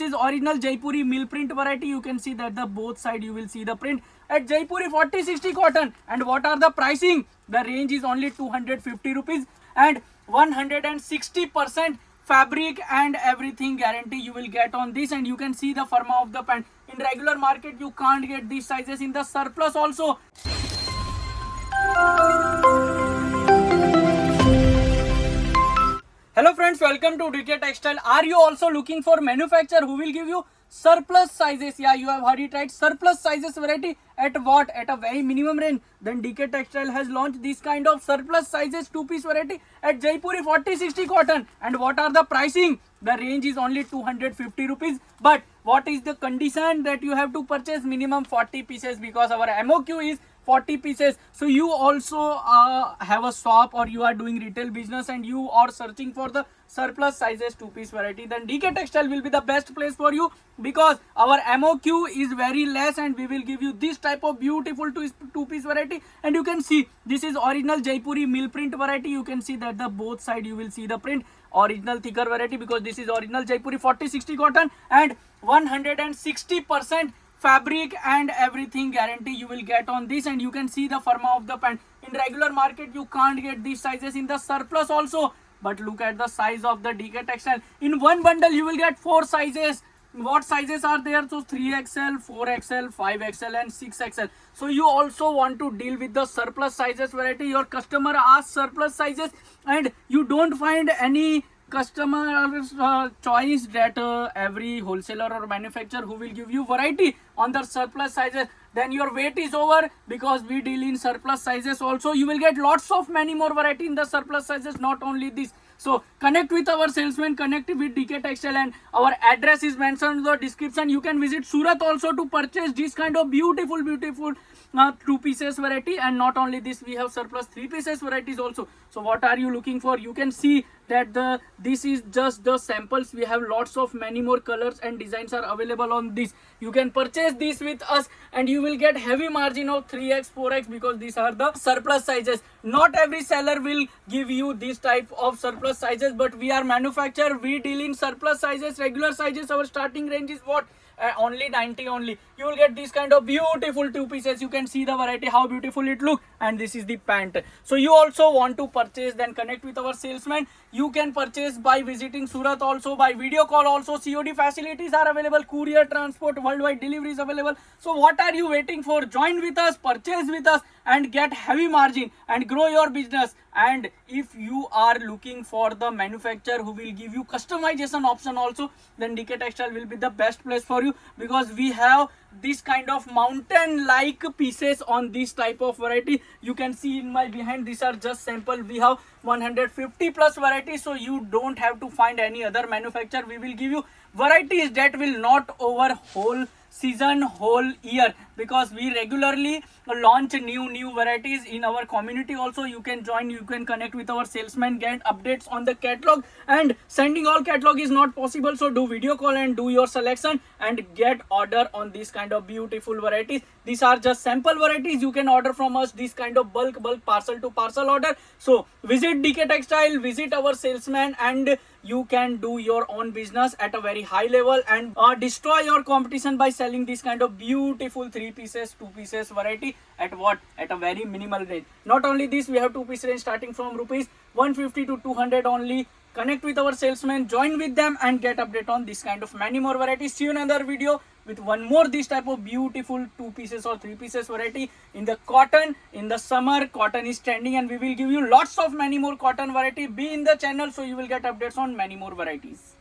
is original Jaipuri mill print variety. You can see that the both side you will see the print at Jaipuri 4060 cotton. And what are the pricing? The range is only 250 rupees and 160% fabric and everything guarantee you will get on this. And you can see the firma of the pant. In regular market you can't get these sizes. In the surplus also. Hello friends, welcome to DK Textile. Are you also looking for manufacturer who will give you surplus sizes? Yeah, you have heard it right. Surplus sizes variety at what? At a very minimum range. Then DK Textile has launched this kind of surplus sizes two-piece variety at Jaipuri 4060 cotton. And what are the pricing? The range is only 250 rupees. But what is the condition? That you have to purchase minimum 40 pieces because our MOQ is 40 pieces. So you also have a shop or you are doing retail business and you are searching for the surplus sizes two-piece variety, then DK Textile will be the best place for you because our MOQ is very less and we will give you this type of beautiful two-piece variety. And you can see this is original Jaipuri mill print variety. You can see that the both side you will see the print original thicker variety because this is original Jaipuri 4060 cotton and 160% fabric and everything guarantee you will get on this. And you can see the firma of the pant. In regular market you can't get these sizes. In the surplus also. But look at the size of the DK Textile. In one bundle you will get 4 sizes. What sizes are there? So 3XL, 4XL, 5XL and 6XL. So you also want to deal with the surplus sizes variety. Your customer asks surplus sizes and you don't find any customer choice that every wholesaler or manufacturer who will give you variety on the surplus sizes, then your wait is over because we deal in surplus sizes also. You will get lots of many more variety in the surplus sizes, not only this. So connect with our salesman, connect with DK Textile, and our address is mentioned in the description. You can visit Surat also to purchase this kind of beautiful two pieces variety. And not only this, we have surplus 3 pieces varieties also. So what are you looking for? You can see that this is just the samples. We have lots of many more colors and designs are available on this. You can purchase this with us and you will get heavy margin of 3x 4x because these are the surplus sizes. Not every seller will give you this type of surplus sizes, but we are manufacturer, we deal in surplus sizes. Regular sizes, our starting range is what? Only 90 only. You will get this kind of beautiful 2 pieces. You can see the variety, how beautiful it look. And this is the pant. So you also want to purchase, then connect with our salesman. You can purchase by visiting Surat also, by video call also. COD facilities are available, courier transport, worldwide deliveries available. So what are you waiting for? Join with us, purchase with us and get heavy margin and grow your business. And if you are looking for the manufacturer who will give you customization option also, then DK Textile will be the best place for you because we have this kind of mountain like pieces on this type of variety. You can see in my behind, these are just sample. We have 150 plus varieties, so you don't have to find any other manufacturer. We will give you varieties that will not over whole season, whole year, because we regularly launch new varieties in our community also. You can join, you can connect with our salesman, get updates on the catalog. And sending all catalog is not possible, so do video call and do your selection and get order on this kind of beautiful varieties. These are just sample varieties. You can order from us this kind of bulk parcel to parcel order. So visit DK Textile, visit our salesman, and you can do your own business at a very high level and destroy your competition by selling this kind of beautiful 3 pieces 2 pieces variety at what? At a very minimal range. Not only this, we have 2 piece range starting from rupees 150 to 200 only. Connect with our salesman, join with them and get update on this kind of many more varieties. See you in another video with one more this type of beautiful 2 pieces or 3 pieces variety in the cotton. In the summer, cotton is trending and we will give you lots of many more cotton variety. Be in the channel so you will get updates on many more varieties.